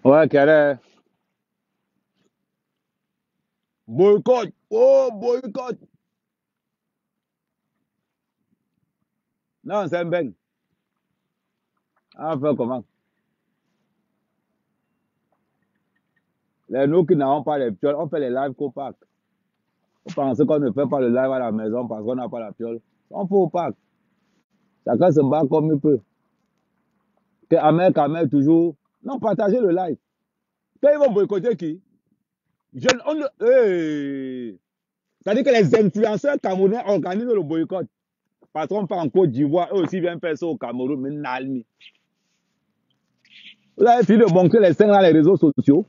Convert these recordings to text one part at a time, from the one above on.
Ouais, quel est boycott. Oh, boycott. Non, c'est un bang. On fait comment? Nous qui n'avons pas les pioles, on fait les lives qu'au parc. On pense qu'on ne fait pas le live à la maison parce qu'on n'a pas la piole. On fait au parc. Chacun se bat comme il peut. Que Ahmed, toujours. Non, partagez le live. Quand ils vont boycotter qui? Hey. C'est-à-dire que les influenceurs camerounais organisent le boycott. Parce qu'on fait en Côte d'Ivoire, eux aussi viennent faire ça au Cameroun, mais nalmi. Vous avez fini de montrer les scènes dans les réseaux sociaux.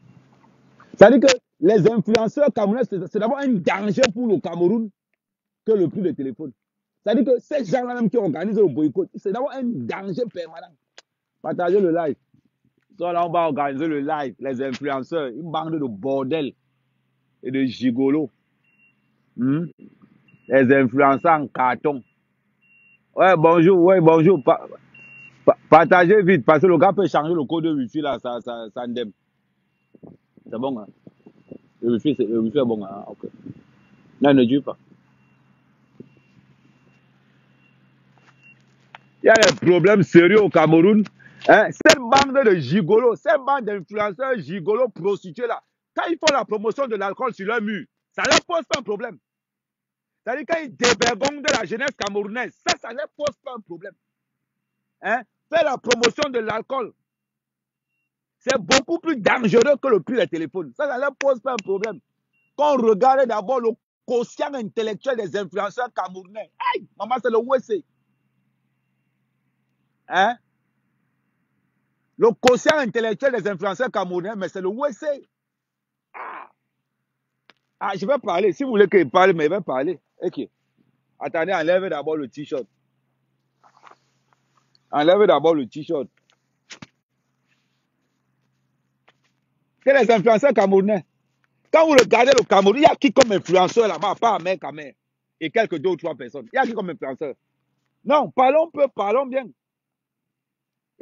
C'est-à-dire que les influenceurs camerounais, c'est d'abord un danger pour le Cameroun que le prix de téléphone. C'est-à-dire que ces gens-là même qui organisent le boycott, c'est d'abord un danger permanent. Partagez le live. Donc là, on va organiser le live. Les influenceurs, une bande de bordel et de gigolos. Les influenceurs en carton. Ouais, bonjour, ouais, bonjour. Partagez vite, parce que le gars peut changer le code de Wi-Fi là, ça ndem. C'est bon, hein? Le Wi-Fi est bon, hein? Ok. Non, ne dis pas. Il y a des problèmes sérieux au Cameroun. Hein? Cette bande de gigolos, cette bande d'influenceurs gigolos prostitués là, quand ils font la promotion de l'alcool sur leur mur, ça leur pose pas un problème. C'est-à-dire quand ils dévergondent de la jeunesse camerounaise, ça leur pose pas un problème. Hein? Faire la promotion de l'alcool, c'est beaucoup plus dangereux que le prix des téléphones. Ça leur pose pas un problème. Quand on regarde d'abord le quotient intellectuel des influenceurs camerounais, aïe, maman, c'est le WC. Hein? Le quotient intellectuel des influenceurs camerounais, mais c'est le WC. Ah, je vais parler. Si vous voulez qu'il parle, mais il va parler. Ok. Attendez, enlève d'abord le t-shirt. Enlève d'abord le t-shirt. C'est les influenceurs camerounais. Quand vous regardez le Cameroun, il y a qui comme influenceur là-bas, pas Ahmed Kamer et quelques deux ou trois personnes. Il y a qui comme influenceur? Non, parlons peu, parlons bien.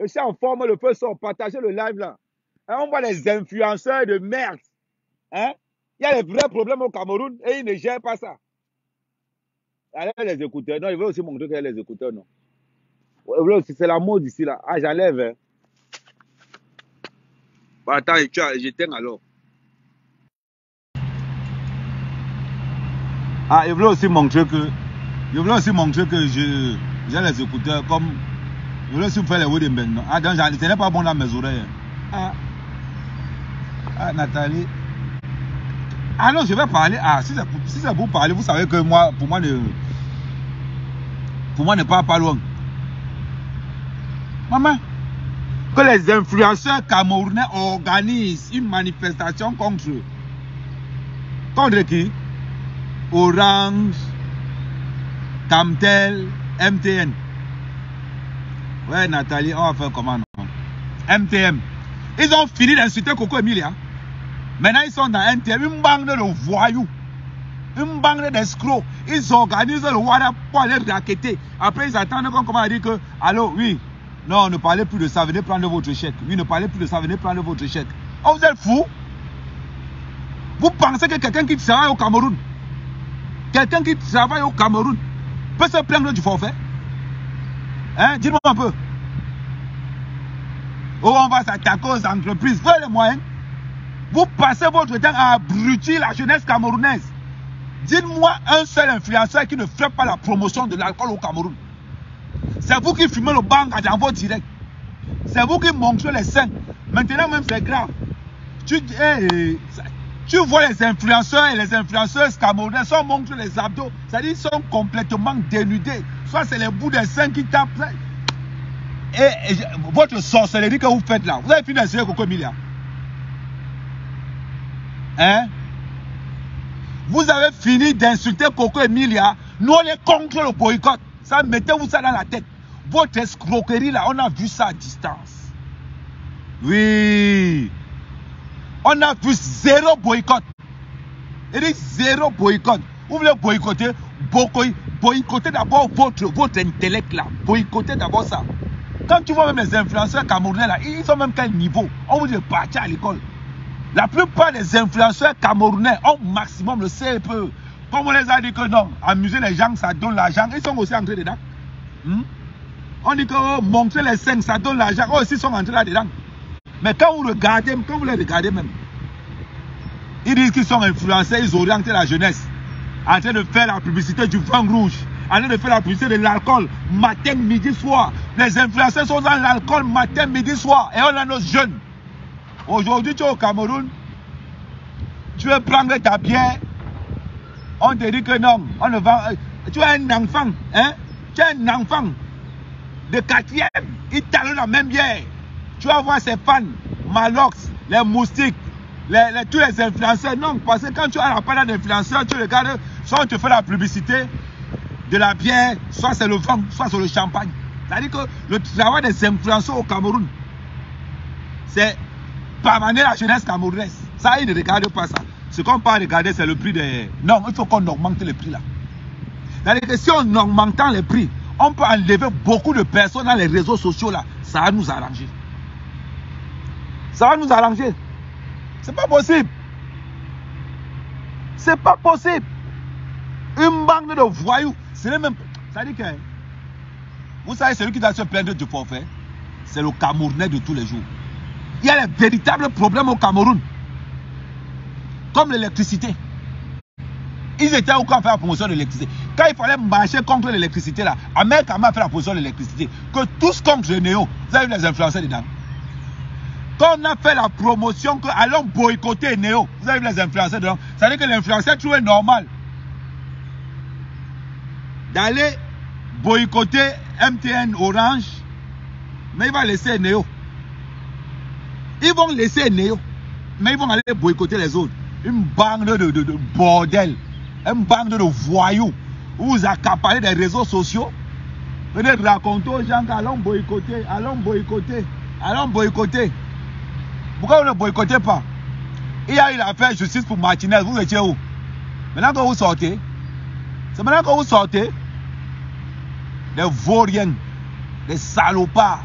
Et si on forme le feu sort, partagez le live là. Hein, on voit les influenceurs de merde. Hein? Il y a des vrais problèmes au Cameroun et ils ne gèrent pas ça. Allez, les écouteurs. Non, il veut aussi montrer qu'il y a les écouteurs, non. C'est la mode ici là. Ah, j'enlève. Hein. Bon, attends, j'éteins alors. Ah, il voulait aussi montrer que. Je voulais aussi montrer que j'ai les écouteurs comme. Je voulais aussi faire les Woody maintenant. Ah, donc, ce n'est pas bon dans mes oreilles. Ah, Nathalie. Ah non, je vais parler. Ah, si c'est pour parler, vous savez que moi, pour moi, ne part pas loin. Maman, que les influenceurs camerounais organisent une manifestation contre qui? Orange, Camtel, MTN. Ouais, Nathalie, on va faire comment? MTM. Ils ont fini d'insulter Coco Emilia. Maintenant, ils sont dans MTM, une bande de voyous, une bande d'escrocs. Ils organisent le WhatsApp pour aller raqueter. Après, ils attendent qu'on commence à dire que, allô, oui, non, ne parlez plus de ça, venez prendre votre chèque. Oui, ne parlez plus de ça, venez prendre votre chèque. Oh, vous êtes fous? Vous pensez que quelqu'un qui travaille au Cameroun, peut se plaindre du forfait? Hein, dites-moi un peu. Oh, on va s'attaquer aux entreprises. Vous avez les moyens? Vous passez votre temps à abrutir la jeunesse camerounaise. Dites-moi un seul influenceur qui ne fait pas la promotion de l'alcool au Cameroun. C'est vous qui fumez le bang dans vos directs. C'est vous qui montrez les seins. Maintenant même c'est grave. Tu vois les influenceurs et les influenceuses camerounaises, soit montrent les abdos, c'est-à-dire ils sont complètement dénudés. Soit c'est les bouts des seins qui tapent. Et votre sorcellerie que vous faites là, vous avez fini d'essayer Coco Emilia. Hein? Vous avez fini d'insulter Coco Emilia. Nous on est contre le boycott. Ça, mettez-vous ça dans la tête. Votre escroquerie là, on a vu ça à distance. Oui. On a vu zéro boycott. Il dit zéro boycott. Vous voulez boycotter d'abord votre intellect là. Boycottez d'abord ça. Quand tu vois même les influenceurs camerounais là, ils sont même quel niveau? On vous dit de partir à l'école. La plupart des influenceurs camerounais ont maximum le CFE. Comme on les a dit que non, amuser les gens, ça donne l'argent. Ils sont aussi entrés dedans. On dit que oh, montrer les 5, ça donne l'argent. Eux aussi sont entrés là-dedans. Mais quand vous regardez, quand vous les regardez même, ils disent qu'ils sont influencés, ils orientent la jeunesse. En train de faire la publicité du vin rouge. En train de faire la publicité de l'alcool matin, midi, soir. Les influenceurs sont dans l'alcool matin, midi, soir. Et on a nos jeunes. Aujourd'hui, tu es au Cameroun. Tu veux prendre ta bière. On te dit que non. On ne vend, tu es un enfant. Hein? Tu es un enfant de 4e. Il talonne la même bière. Tu vas voir ses fans. Malox, les moustiques. Tous les influenceurs. Non, parce que quand tu as la parole d'influenceurs, tu regardes, soit on te fait la publicité de la bière, soit c'est le vin, soit c'est le champagne. C'est-à-dire que le travail des influenceurs au Cameroun, c'est pavaner la jeunesse camerounaise. Ça, ils ne regardent pas ça. Ce qu'on peut regarder, c'est le prix des... Non, il faut qu'on augmente les prix là. C'est-à-dire que si on augmente les prix, on peut enlever beaucoup de personnes dans les réseaux sociaux là. Ça va nous arranger. Ça va nous arranger. C'est pas possible. C'est pas possible. Une bande de voyous. C'est même... C'est-à-dire que... Vous savez, celui qui doit se plaindre du forfait, c'est le Camerounais de tous les jours. Il y a des véritables problèmes au Cameroun. Comme l'électricité. Ils étaient au camp à faire la promotion de l'électricité. Quand il fallait marcher contre l'électricité là, Ahmed Kama a fait la promotion de l'électricité. Que tous contre le néo, vous avez vu les influenceurs dedans. Quand on a fait la promotion que allons boycotter néo, vous avez vu les influenceurs dedans. Ça veut dire que l'influenceur trouvait normal d'aller boycotter MTN Orange, mais il va laisser néo. Ils vont laisser néo, mais ils vont aller boycotter les autres. Une bande de bordel, une bande de voyous. Vous accaparez des réseaux sociaux. Venez raconter aux gens qu'allons boycotter, allons boycotter, allons boycotter. Pourquoi vous ne boycottez pas? Il y a eu l'affaire justice pour Martinez. Vous étiez où? Maintenant que vous sortez, c'est maintenant que vous sortez. Les vauriens, les salopards.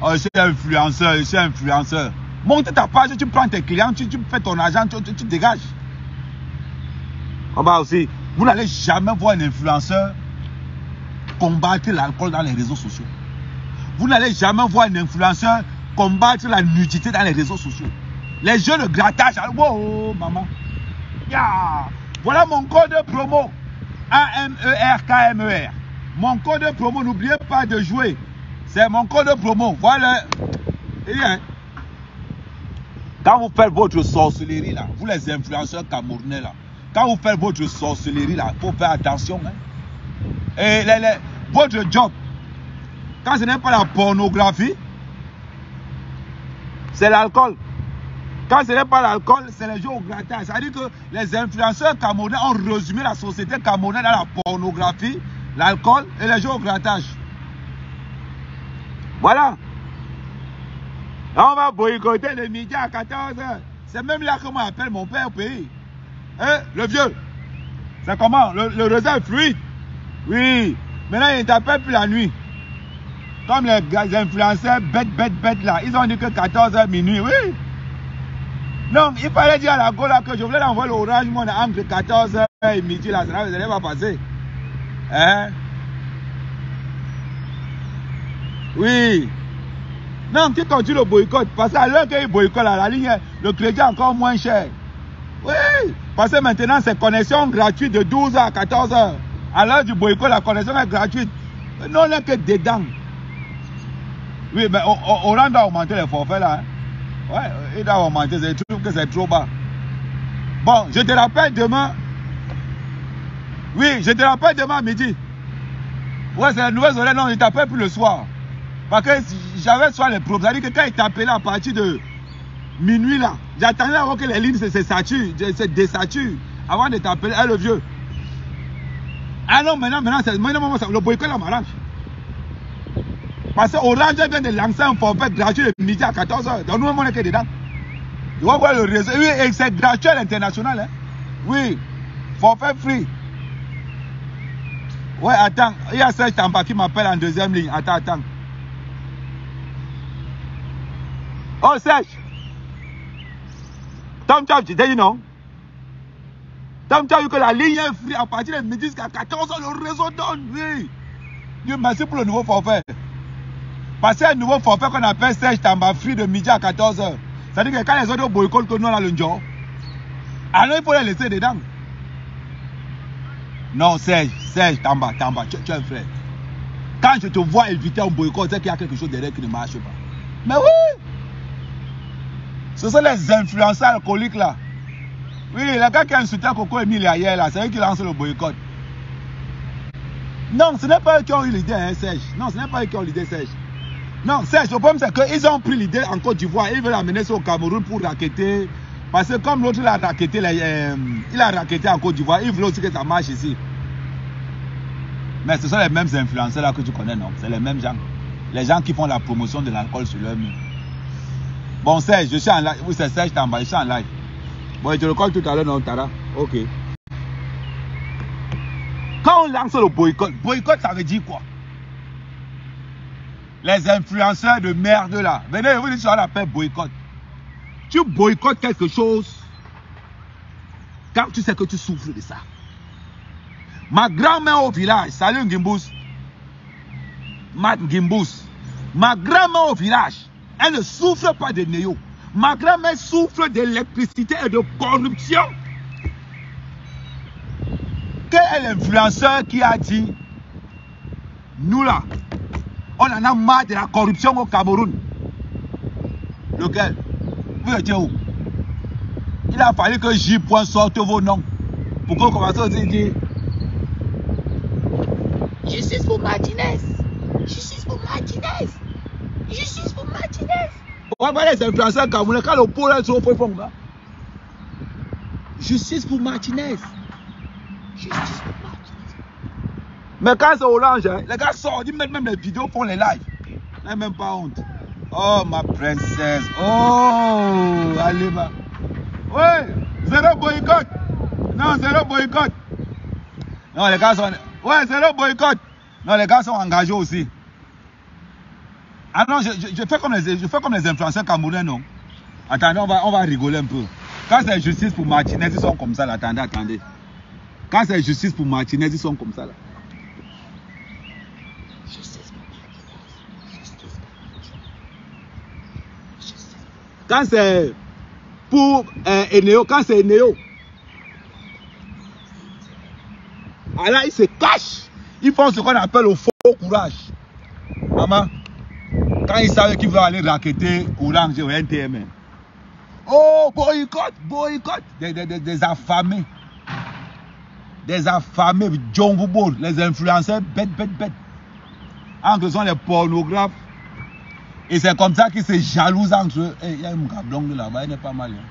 Oh, je suis influenceur, je suis influenceur. Monte ta page, tu prends tes clients, tu fais ton argent, tu dégages. Aussi, vous n'allez jamais voir un influenceur combattre l'alcool dans les réseaux sociaux. Vous n'allez jamais voir un influenceur combattre la nudité dans les réseaux sociaux. Les jeux de grattage, wow, maman. Yeah. Voilà mon code de promo. AMERKMER. Mon code de promo, n'oubliez pas de jouer. C'est mon code de promo. Voilà. Quand vous faites votre sorcellerie là, vous les influenceurs camerounais là, quand vous faites votre sorcellerie là, il faut faire attention. Hein. Et votre job, quand ce n'est pas la pornographie, c'est l'alcool. Quand ce n'est pas l'alcool, c'est les jeux au grattage. C'est-à-dire que les influenceurs camerounais ont résumé la société camerounaise dans la pornographie, l'alcool et les jeux au grattage. Voilà. Là, on va boycotter les médias à 14h. C'est même là que moi appelle mon père au pays. Hein, le vieux. C'est comment? Le réseau est fluide. Oui. Maintenant, il ne t'appelle plus la nuit. Comme les influenceurs bêtes là. Ils ont dit que 14h minuit. Oui. Non, il fallait dire à la go là que je voulais envoyer l'orange monde entre 14h et midi là. Ça n'allait pas passer. Hein? Oui. Non, qui continue le boycott. Parce qu'à l'heure qu'il boycotte, la ligne, le crédit est encore moins cher. Oui. Parce que maintenant, c'est connexion gratuite de 12h à 14h. À l'heure du boycott, la connexion est gratuite. Non, on n'est que dedans. Oui, mais Orange doit augmenter les forfaits là. Hein. Ouais, il doit augmenter. Je trouve que c'est trop bas. Bon, je te rappelle demain. Oui, je te rappelle demain à midi. Ouais, c'est la nouvelle horaire. Non, il t'appelle plus le soir. Parce que j'avais soit les problèmes. C'est-à-dire que quand il t'appelait à partir de minuit là, j'attendais avant que les lignes se saturent, se désaturent, avant de t'appeler. Ah, le vieux. Ah non, maintenant, le boycott là m'arrange. Parce que Orange vient de lancer un forfait gratuit le midi à 14h. Donc nous, on est que dedans. Tu vas voir le réseau. Oui, et c'est gratuit à l'international. Hein? Oui, forfait free. Ouais, attends. Il y a Serge Tamba qui m'appelle en deuxième ligne. Attends. Oh, Serge. Tom, tu t'es dit non? Tom, tu as vu que la ligne est free à partir de midi jusqu'à 14h, le réseau donne. Oui. Dieu merci pour le nouveau forfait. Parce qu'il y a un nouveau forfait qu'on appelle Serge Tamba free de midi à 14h. C'est-à-dire que quand les autres boycottent que nous, on a le job. Alors il faut les laisser dedans. Non, Serge Tamba, tu es un frère. Quand je te vois éviter un boycott, c'est qu'il y a quelque chose derrière qui ne marche pas. Mais oui! Ce sont les influenceurs alcooliques là. Oui, le gars qui a insulté Coco Emile hier là, c'est eux qui lancent le boycott. Non, ce n'est pas eux qui ont eu l'idée, hein, Serge. Non, ce n'est pas eux qui ont l'idée, Serge. Non, Serge, le problème c'est qu'ils ont pris l'idée en Côte d'Ivoire. Ils veulent l'amener au Cameroun pour raqueter. Parce que comme l'autre il a raqueté en Côte d'Ivoire, ils veulent aussi que ça marche ici. Mais ce sont les mêmes influenceurs là que tu connais, non? C'est les mêmes gens. Les gens qui font la promotion de l'alcool sur leur mur. Bon, Serge, je suis en live. Oui, c'est Serge Tamba, je suis en live. Bon, je te le colle tout à l'heure, non, Tara? Ok. Quand on lance le boycott, ça veut dire quoi? Les influenceurs de merde là. Venez, vous dites qu'on appelle boycott. Tu boycottes quelque chose quand tu sais que tu souffres de ça. Ma grand-mère au village, salut Gimbous, Matt Gimbous. Ma grand-mère au village, elle ne souffre pas de néo. Ma grand-mère souffre d'électricité et de corruption. Quel est l'influenceur qui a dit, nous là, on en a marre de la corruption au Cameroun? Lequel? Vous étiez où? Il a fallu que J. sorte vos noms pour qu'on commence à dire justice pour Martinez. Justice pour Martinez. Justice pour Martinez. On va les influenceurs camerounais quand le pauvre est au fond. Justice pour Martinez. Justice pour Martinez. Mais quand c'est orange, hein, les gars sortent, ils mettent même les vidéos, font les lives. Ils n'ont même pas honte. Oh ma princesse. Oh, allez va. Ouais, zéro boycott. Non, zéro boycott. Non, les gars sont... Ouais, zéro boycott. Non, les gars sont engagés aussi. Ah non, je fais comme les influenceurs camerounais, non. Attendez, on va rigoler un peu. Quand c'est justice pour Martinez, ils sont comme ça là. Attendez. Quand c'est justice pour Martinez, ils sont comme ça là. Justice pour Martinez. Justice pour Martinez. Quand c'est pour Eneo, quand c'est Eneo, alors ils se cachent. Ils font ce qu'on appelle le faux courage. Maman, quand ils savent qu'ils vont aller raqueter Orange ou NTM. Oh, boycott. Des affamés. Des affamés, John Bobo, les influenceurs bêtes. En ce sont les pornographes. Et c'est comme ça qu'ils se jalousent entre eux. Il y a un cablon là-bas, il n'est pas mal. Hein.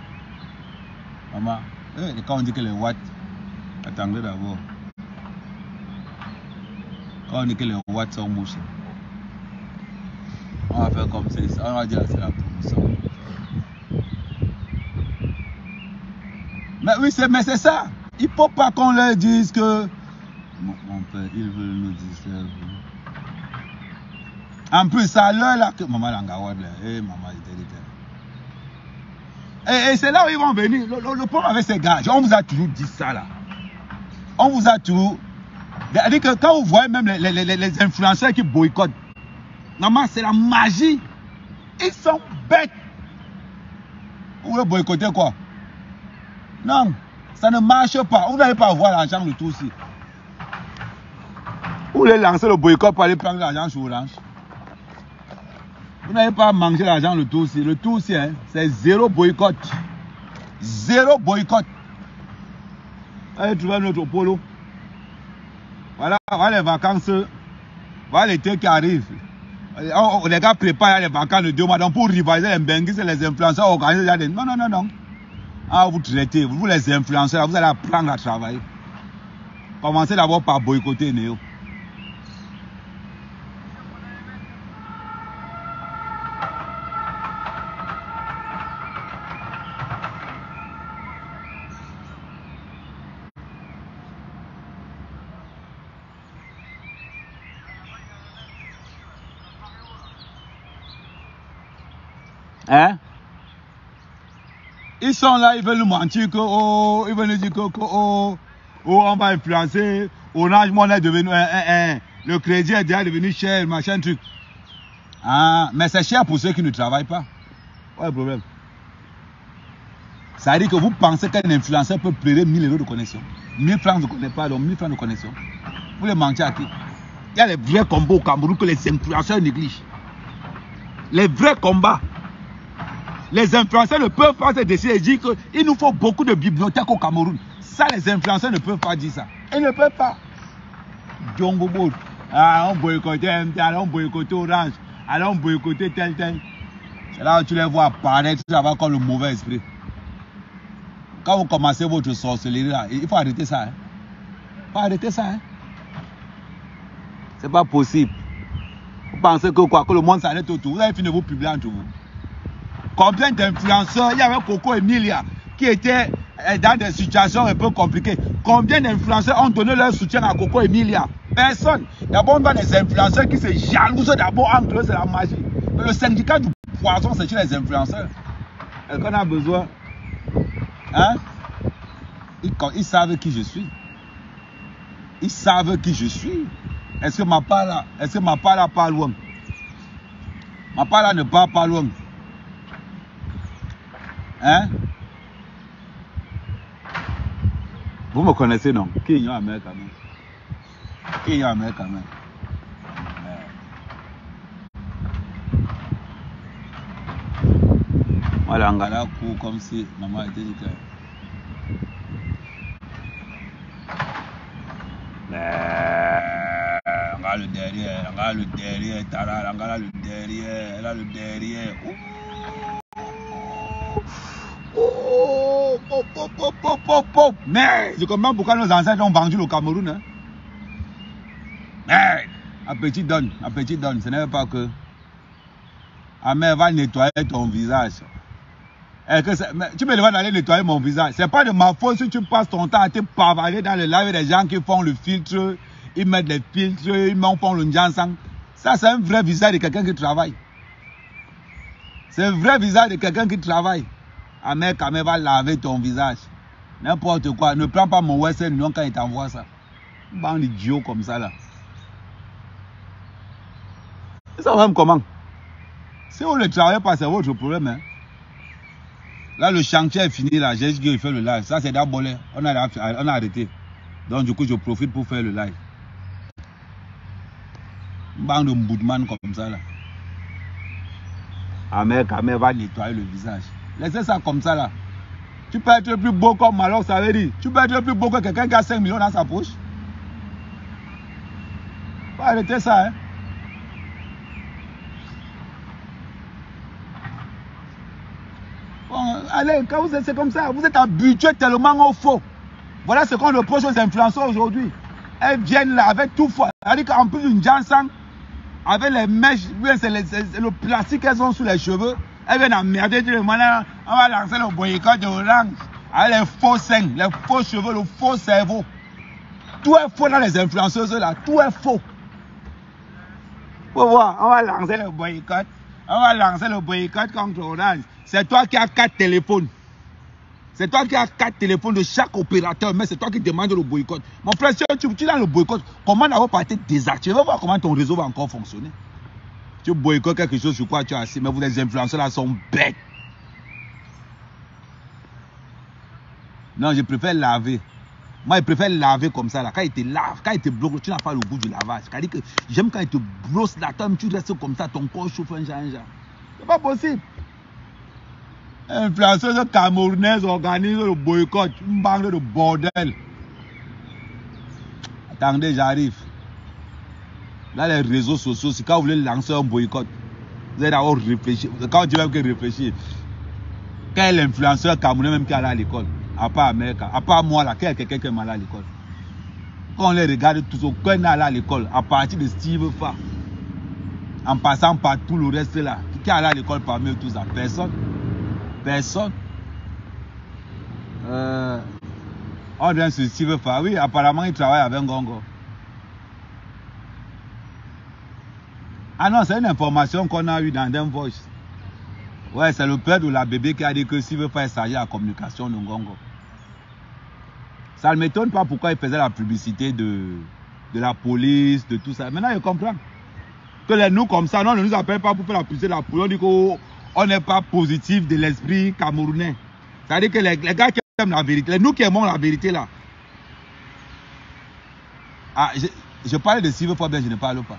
Maman, quand on dit que les watts, attendez d'abord. Quand on dit que les watts sont mouches, on va faire comme ça. On va dire que c'est la promotion. Mais oui, c'est ça. Il ne faut pas qu'on leur dise que mon père, ils veulent nous distraire. En plus, ça l'heure là que maman l'angawad là. Maman, et c'est là où ils vont venir. Le problème avec ces gars, on vous a toujours dit ça là. On vous a toujours. C'est-à-dire que quand vous voyez même les influenceurs qui boycottent, maman, c'est la magie. Ils sont bêtes. Vous voulez boycotter quoi? Non, ça ne marche pas. Vous n'allez pas avoir l'argent du tout aussi. Vous voulez lancer le boycott pour aller prendre l'argent sur Orange. Vous n'allez pas manger l'argent le tout aussi. Le tout aussi, hein, c'est zéro boycott. Zéro boycott. Allez trouver notre polo. Voilà les vacances. Voilà l'été qui arrive. Les gars préparent les vacances de 2 mois. Donc pour rivaliser les Benguis et les influenceurs organisés. Non. Ah, vous traitez, vous les influenceurs, vous allez apprendre à travailler. Commencez d'abord par boycotter Néo. Hein? Ils sont là, ils veulent nous mentir que, oh, ils veulent nous dire que, oh, on va influencer, Orange Money est devenu, le crédit est déjà devenu cher, machin truc. Ah, mais c'est cher pour ceux qui ne travaillent pas. Pas de problème. Ça veut dire que vous pensez qu'un influenceur peut payer 1000 € de connexion. 1000 francs de connexion, pardon, 1000 francs de connexion. Vous les mentez à qui? Il y a les vrais combats au Cameroun que les influenceurs négligent. Les vrais combats. Les influenceurs ne peuvent pas se décider et dire qu'il nous faut beaucoup de bibliothèques au Cameroun. Ça, les influenceurs ne peuvent pas dire ça. Ils ne peuvent pas. Djongo Boud. Ah, on boycottait MTN, on boycottait Orange, alors on boycottait tel. C'est là où tu les vois apparaître avant comme le mauvais esprit. Quand vous commencez votre sorcellerie là, il faut arrêter ça. Hein. Il faut arrêter ça. Hein. C'est pas possible. Vous pensez que quoi, que le monde s'arrête autour. Vous avez fini de vous publier entre vous. Combien d'influenceurs, il y avait Coco Emilia qui étaient dans des situations un peu compliquées. Combien d'influenceurs ont donné leur soutien à Coco Emilia? Personne. D'abord, on voit des influenceurs qui se jalousent d'abord entre eux, c'est la magie. Mais le syndicat du poisson, c'est chez les influenceurs. Est-ce qu'on a besoin? Hein? Ils savent qui je suis. Ils savent qui je suis. Est-ce que ma part là pas loin? Ma part là ne part pas loin. Hein? Vous me connaissez non? Qui est Amérique quand même? Qui est Amérique quand même? Voilà, on a court comme si maman était dit que. On a le derrière, Tara, on a le derrière, elle a le derrière. Merde, je comprends pourquoi nos ancêtres ont vendu le Cameroun. Hein? Merde, appétit donne, ce n'est pas que. Amère va nettoyer ton visage. Tu me demandes d'aller nettoyer mon visage. C'est pas de ma faute si tu passes ton temps à te pavaler dans le live des gens qui font le filtre, ils mettent les filtres, ils font le njansang. Ça, c'est un vrai visage de quelqu'un qui travaille. C'est un vrai visage de quelqu'un qui travaille. Amère va laver ton visage. N'importe quoi. Ne prends pas mon Western non quand il t'envoie ça. Bande d'idiot comme ça là. Ça va même comment? Si vous ne travaillez pas, c'est votre problème. Hein? Là, le chantier est fini là. J'ai dit qu'il fait le live. Ça, c'est d'abord. On a arrêté. Donc, du coup, je profite pour faire le live. Une bande de boudman comme ça là. Amère va nettoyer le visage. Laissez ça comme ça là. Tu peux être plus beau comme Malok, ça veut dire. Tu peux être plus beau que quelqu'un qui a 5 millions dans sa poche. Faut arrêter ça, hein. Bon, allez, quand vous êtes comme ça, vous êtes habitué tellement au faux. Voilà ce qu'on reproche aux influenceurs aujourd'hui. Elles viennent là avec tout faux. C'est-à-dire qu'en plus d'une jansan, avec les mèches, c'est le plastique qu'elles ont sous les cheveux. Elles viennent emmerder tout le monde. On va lancer le boycott de Orange. Avec les faux seins, les faux cheveux, le faux cerveau. Tout est faux dans les influenceuses là. Tout est faux. Faut voir, on va lancer le boycott. On va lancer le boycott contre Orange. C'est toi qui as 4 téléphones. C'est toi qui as 4 téléphones de chaque opérateur, mais c'est toi qui demandes le boycott. Mon frère, si tu es dans le boycott, comment n'avoir pas été désactivé? Va voir comment ton réseau va encore fonctionner. Tu boycottes quelque chose sur quoi tu as assis, mais vous les influenceurs là sont bêtes. Non, je préfère laver. Moi, je préfère laver comme ça là. Quand il te lave, quand il te bloque, tu n'as pas le goût du lavage. C'est-à-dire que j'aime quand il te brosse la tête, tu restes comme ça, ton corps chauffe un genre. C'est pas possible. Influenceuse camerounaise organise le boycott. Une bande de bordel. Attendez, j'arrive. Là, les réseaux sociaux, c'est quand vous voulez lancer un boycott. Vous allez d'abord réfléchir. Quand tu vas réfléchir. Quel influenceur camerounais même qui est allé à l'école? À part Américain. À part moi, là, quel quelqu'un qui est allé à l'école? Quand on les regarde tous, aucun n'est allé à l'école. À partir de Steve Fa. En passant par tout le reste là. Qui est allé à l'école parmi eux tous là? Personne. Personne. On vient sur Steve Fa. Oui, apparemment, il travaille avec Ngongo. Ah non, c'est une information qu'on a eue dans Dem Voice. Ouais, c'est le père de la bébé qui a dit que s'il veut faire s'agir la communication de Ngongo. Ça ne m'étonne pas pourquoi il faisait la publicité de la police, de tout ça. Maintenant, je comprends. Que les nous comme ça, non, on ne nous appelle pas pour faire la publicité de la police. On dit qu'on n'est pas positif de l'esprit camerounais. C'est-à-dire que les gars qui aiment la vérité, nous qui aimons la vérité là. Ah, je parle de Silver Fabien, je ne parle pas.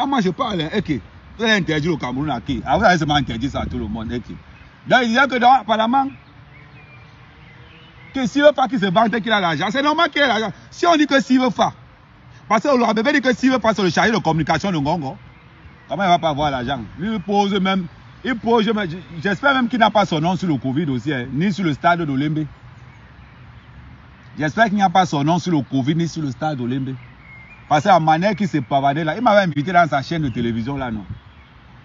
Moi je parle, ok. Vous avez interdit au Cameroun à qui? Vous avez seulement interdit ça à tout le monde, ok. Donc il disait que dans apparemment, que Silver Fa qui se vantait qu'il a l'argent, c'est normal qu'il ait l'argent. Si on dit que Silver Fa, parce que le bébé dit que Silver Fa c'est le chargé de communication de Ngongo, comment il ne va pas avoir l'argent? Lui il pose même, j'espère même qu'il n'a pas son nom sur le Covid aussi, hein, ni sur le stade d'Olembe. J'espère qu'il n'y a pas son nom sur le Covid ni sur le stade d'Olembe. Parce que la manière qu'il s'est pavadé là, il m'avait invité dans sa chaîne de télévision là, non.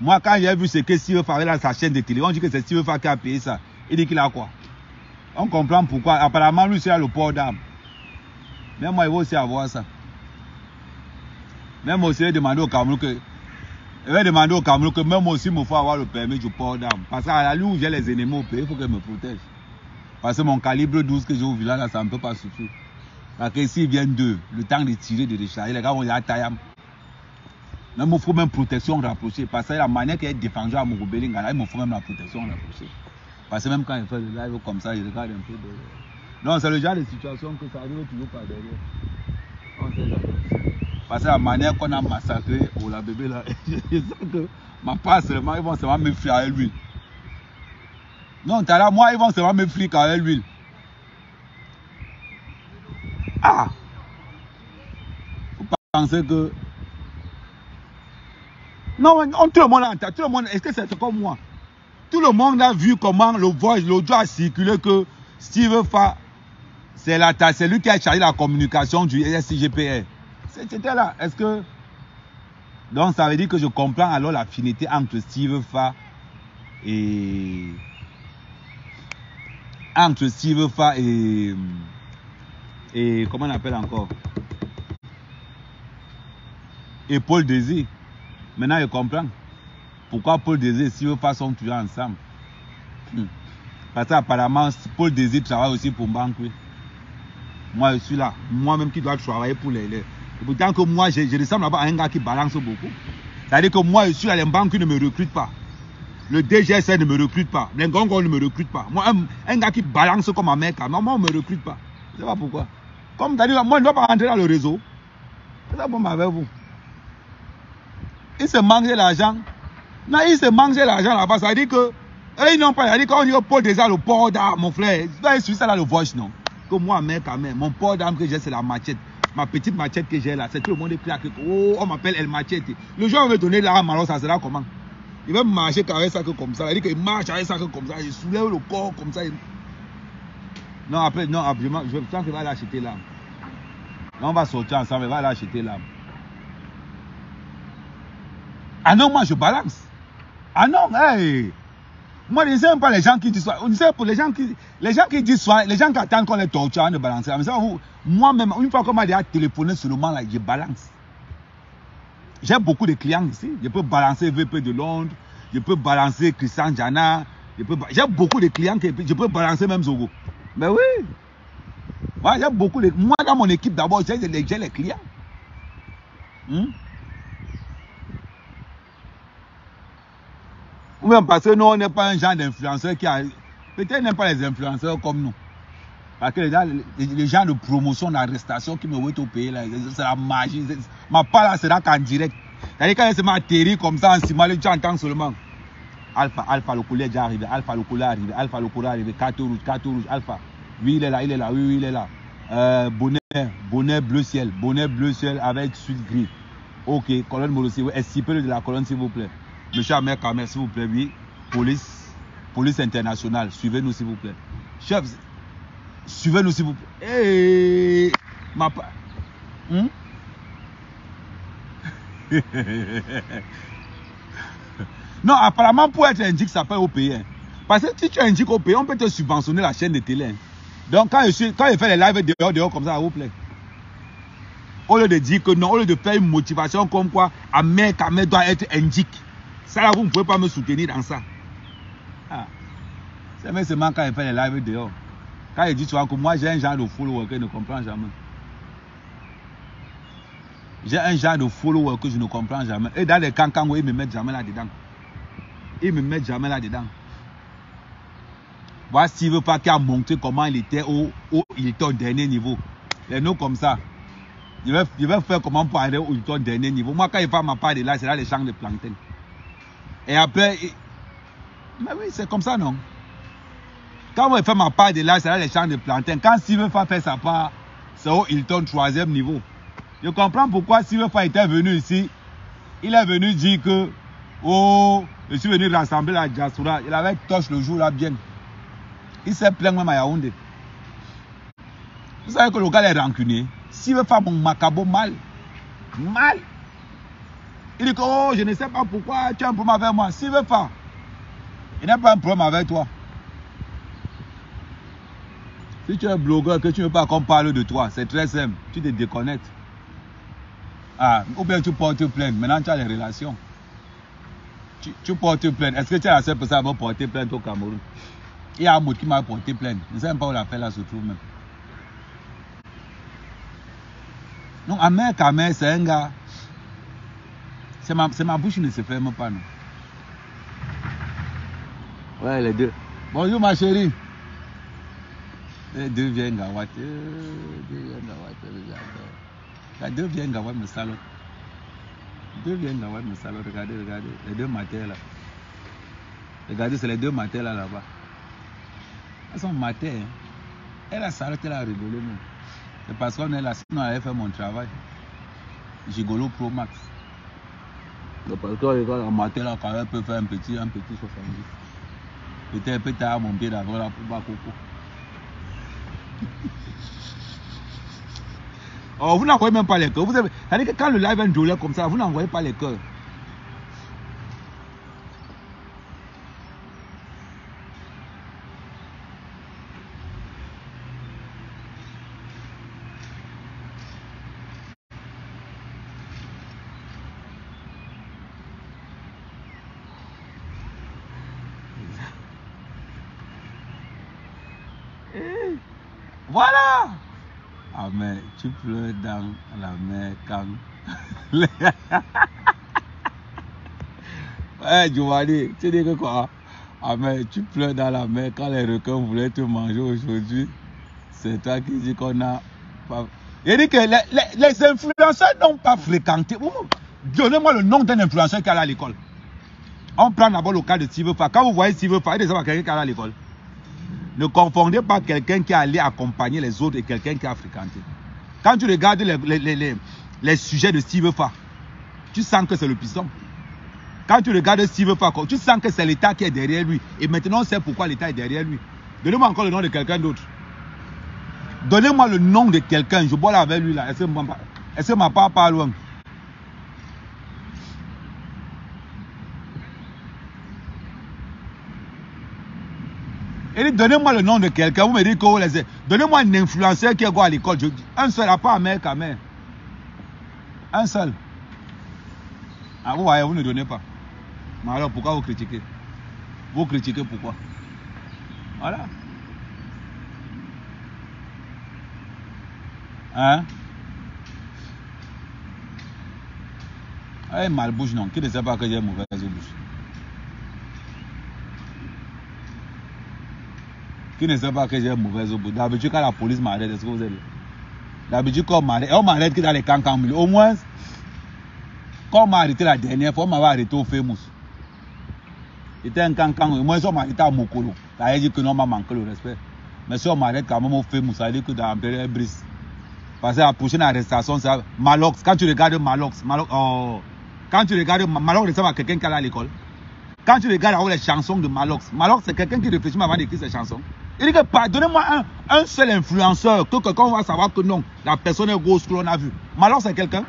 Moi, quand j'ai vu ce que Silver Fa avait dans sa chaîne de télévision, on dit que c'est Silver Fa qui a payé ça. Il dit qu'il a quoi? On comprend pourquoi. Apparemment, lui, c'est le port d'armes. Même moi, il va aussi avoir ça. Même aussi, il va demander au Cameroun que même aussi, il me faut avoir le permis du port d'armes. Parce qu'à lui où j'ai les ennemis au pays, il faut qu'il me protège. Parce que mon calibre 12 que j'ai au village, là, ça ne peut pas suffire. Parce que s'ils viennent d'eux, le temps de tirer, de décharger, les gars vont dire à Tayam. Mais il me faut même protection rapprochée. Parce que la manière qu'il est défendu à Mourou Belingana, il me faut même la protection rapprochée. Parce que même quand il fait le live comme ça, il regarde un peu derrière. Non, c'est le genre de situation que ça arrive toujours pas derrière. On sait jamais. Parce que la manière qu'on a massacré la bébé là, je sens que ma part seulement, ils vont seulement me fuir avec l'huile. Non, t'as là, moi, ils vont seulement me fuir avec l'huile. Ah! Faut pas penser que. Non, tout le monde a entendu. Tout le monde, est-ce que c'est comme moi? Tout le monde a vu comment l'audio a circulé que Silver Fa, c'est lui qui a chargé la communication du SIGPR. C'était là. Est-ce que. Donc ça veut dire que je comprends alors l'affinité entre Silver Fa et. Entre Silver Fa et comment on appelle encore? Et Paul Désir. Maintenant je comprends. Pourquoi Paul Désir et Silver Fa sont toujours ensemble? Parce qu'apparemment, Paul Désir travaille aussi pour Mbankwe. Moi, je suis là. Moi-même qui dois travailler pour les. Et pourtant que moi, je ressemble à un gars qui balance beaucoup. C'est-à-dire que moi, je suis là, les Mbankwe ne me recrutent pas. Le DGSN ne me recrute pas. Les Ngongo ne me recrutent pas. Moi, un gars qui balance comme un mec, moi, on ne me recrute pas. Je ne sais pas pourquoi. Comme tu as dit, moi, je ne dois pas rentrer dans le réseau. C'est ça pour avec vous. Ils se mangent l'argent. Non, ils se mangent l'argent là-bas. Ça veut dire que. Ils n'ont pas. Ça veut dire qu'on dit que Paul déjà le port d'armes, mon frère. Il suit ça là, le voice, non. Que moi, mec, quand même. Mon port d'armes que j'ai, c'est la machette. Ma petite machette que j'ai là. C'est tout le monde est pris à quelque. Oh, on m'appelle El Machette. Le jour où on veut donner l'arme, alors ça sera comment? Il va marcher avec ça que comme ça. Il dit qu'il marche avec ça que comme ça. Il soulève le corps comme ça. Non, après, non, absolument. Je sens qu'il va l'acheter l'arme. On va sortir ensemble, il va l'acheter l'arme. Ah non, moi je balance. Ah non, hey. Moi je ne sais même pas les gens qui disent ça. On sait pour les gens qui disent ça, les gens qui attendent qu'on les torture avant de balancer. Moi-même, une fois qu'on m'a déjà téléphoné seulement là, je balance. J'ai beaucoup de clients ici. Je peux balancer VP de Londres, je peux balancer Christian Jana, j'ai beaucoup de clients que je peux balancer même Zogo. Mais oui. Moi, j'ai beaucoup de. Moi, dans mon équipe, d'abord, j'ai les clients. Ou même parce que nous, on n'est pas un genre d'influenceur qui a. Peut-être n'aime pas les influenceurs comme nous. Parce que les gens de promotion, d'arrestation qui me voient au pays, c'est la magie. Ma part là, c'est là qu'en direct. C'est-à-dire quand je m'atterris comme ça en ciment, tu entends seulement. Alpha, le collier est déjà arrivé. Alpha, le collier est arrivé. Alpha, le collier est arrivé. Carton rouge, Alpha. Oui, il est là, oui, il est là. Bonnet bleu ciel avec suite gris. Ok, colonne Molossi, estipez-le de la colonne s'il vous plaît. Monsieur Ahmed Kamer, s'il vous plaît, oui. Police internationale, suivez-nous s'il vous plaît. Chef, suivez-nous s'il vous plaît. Hey, Non, apparemment, pour être indique, ça paye au pays. Hein. Parce que si tu indiques au pays, on peut te subventionner la chaîne de télé. Hein. Donc, quand je fais les lives dehors comme ça, s'il vous plaît. Au lieu de dire que non, au lieu de faire une motivation comme quoi Ahmed Kamer doit être indique. Ça là, vous ne pouvez pas me soutenir dans ça. Ah. C'est même seulement quand il fait les lives dehors. Quand il dit, tu vois, que moi j'ai un genre de follower que je ne comprends jamais. J'ai un genre de follower que je ne comprends jamais. Et dans les cancans, ils me mettent jamais là-dedans. Ils me mettent jamais là-dedans. Voilà s'il veut pas qu'il a montré comment il était il était au dernier niveau. Les noms comme ça. Il va faire comment pour aller au dernier niveau. Moi, quand il fait ma part de là, c'est là les champs de plantain. Et après, mais oui, c'est comme ça, non? Quand il fait ma part de là, c'est là les champs de plantain. Quand Silverfa fait sa part, c'est au Hilton 3e niveau. Je comprends pourquoi Silverfa était venu ici. Il est venu dire que, oh, je suis venu rassembler la diaspora. Il avait torche le jour là bien. Il s'est plaint même à Yaoundé. Vous savez que le gars est rancunier. Silverfa mon macabo mal. Mal. Il dit que, oh, je ne sais pas pourquoi tu as un problème avec moi. Silverfa, il n'a pas un problème avec toi. Si tu es un blogueur, que tu ne veux pas qu'on parle de toi, c'est très simple. Tu te déconnectes. Ah, ou bien tu portes plainte. Maintenant, tu as les relations. Tu portes plainte. Est-ce que tu es la seule personne à avoir porté plainte au Cameroun? Il y a un mot qui m'a porté plainte. Je ne sais même pas où l'appel là se trouve même. Non, Ahmed Kamer, c'est un gars. C'est ma bouche qui ne se ferme pas, non? Ouais, les deux. Bonjour, ma chérie. Les deux viennent Gawat. Les deux viennent Gawat me salon. Les deux viennent Gawat me salon. Regardez, regardez. Les deux matins là. Regardez, c'est les deux matins là là-bas. Elles sont matins. Hein. Elle a s'arrêté là à rigoler. C'est parce qu'on est là. Sinon, elle a fait mon travail. Gigolo Pro Max. Parce que regarde, en matin là, quand elle peut faire un petit 70. Peut-être peut-être à mon pied d'avant là pour bas coco. Oh, vous n'envoyez même pas les cœurs. C'est-à-dire que quand le live est drôle comme ça, vous n'envoyez pas les cœurs. Voilà. Ah mais tu pleures dans la mer quand... Ouais, Giovanni, tu dis que quoi? Ah mais tu pleures dans la mer quand les requins voulaient te manger aujourd'hui. C'est toi qui dis qu'on a... Il dit que les influenceurs n'ont pas fréquenté. Donnez-moi le nom d'un influenceur qui est allé à l'école. On prend d'abord le cas de Silverfa. Quand vous voyez Silverfa, il y a quelqu'un qui est allé à l'école. Ne confondez pas quelqu'un qui est allé accompagner les autres et quelqu'un qui a fréquenté. Quand tu regardes les sujets de Silverfa, tu sens que c'est le piston. Quand tu regardes Silverfa, tu sens que c'est l'État qui est derrière lui. Et maintenant, on sait pourquoi l'État est derrière lui. Donnez-moi encore le nom de quelqu'un d'autre. Donnez-moi le nom de quelqu'un. Je bois là avec lui là. Est-ce que ma part pas loin? Donnez-moi le nom de quelqu'un. Vous me dites que donnez-moi un influenceur qui est à l'école. Un seul, à part Ahmed Kamer. Un seul. Ah, vous voyez, vous ne donnez pas. Mais alors, pourquoi vous critiquez? Vous critiquez pourquoi? Voilà. Hein? Eh, malbouche, non. Qui ne sait pas que j'ai mauvaise bouche? Qui ne sait pas que j'ai mauvaise bouche? D'habitude, quand la police m'arrête, est-ce que vous êtes là? D'habitude, quand on m'arrête que dans les cancans, au moins, quand on m'a arrêté la dernière fois, on m'avait arrêté au Famous. C'était un cancan, au moins, on m'a arrêté à Mokolo. Ça veut dire que non, on m'a manqué le respect. Mais si on m'arrête quand même au Famous, ça veut dire que dans la brise. Parce que la prochaine arrestation, c'est Malox. Quand tu regardes Malox, oh. Quand tu regardes Malox, ressemble à quelqu'un qui est à l'école. Quand tu regardes les chansons de Malox, Malox c'est quelqu'un qui réfléchit avant d'écrire ses chansons. Il dit que donnez-moi un seul influenceur que quelqu'un va savoir que non, la personne est grosse que l'on a vu. Malox c'est quelqu'un.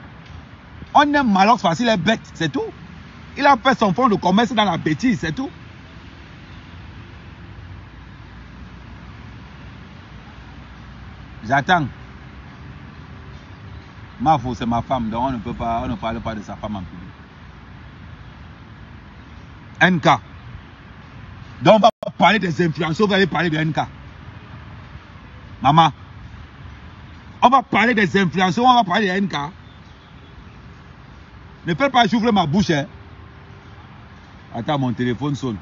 On aime Malox parce qu'il est bête, c'est tout. Il a fait son fonds de commerce dans la bêtise, c'est tout. J'attends. Ma femme, c'est ma femme, donc on ne parle pas de sa femme en public. NK. Donc on va parler des influenceurs, vous allez parler de NK. Maman. On va parler des influenceurs, on va parler de NK. Ne faites pas j'ouvre ma bouche. Hein. Attends, mon téléphone sonne.